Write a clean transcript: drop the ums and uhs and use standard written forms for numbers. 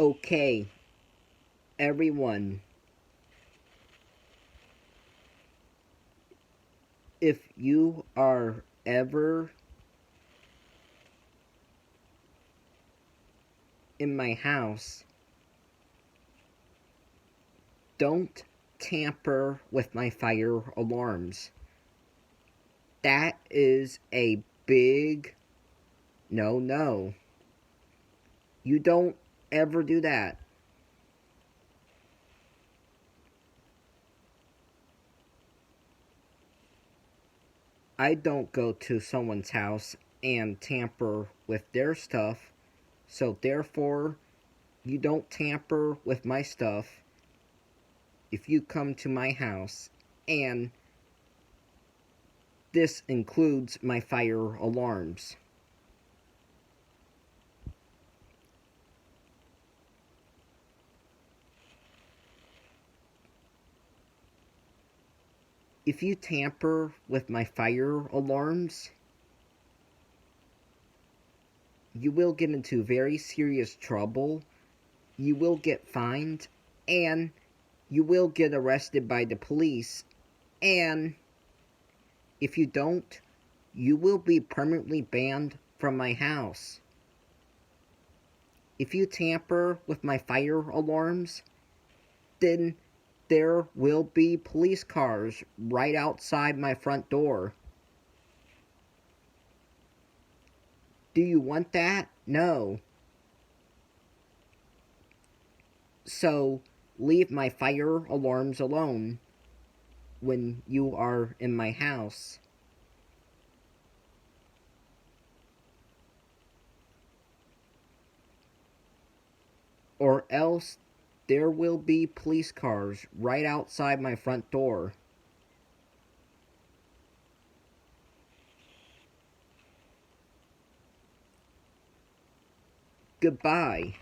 Okay, everyone, if you are ever in my house, don't tamper with my fire alarms. That is a big no. You don't ever do that. I don't go to someone's house and tamper with their stuff, so therefore, you don't tamper with my stuff if you come to my house, and this includes my fire alarms. If you tamper with my fire alarms, you will get into very serious trouble, you will get fined, and you will get arrested by the police, and if you don't, you will be permanently banned from my house. If you tamper with my fire alarms, then there will be police cars right outside my front door. Do you want that? No. So, leave my fire alarms alone when you are in my house. Or else there will be police cars right outside my front door. Goodbye.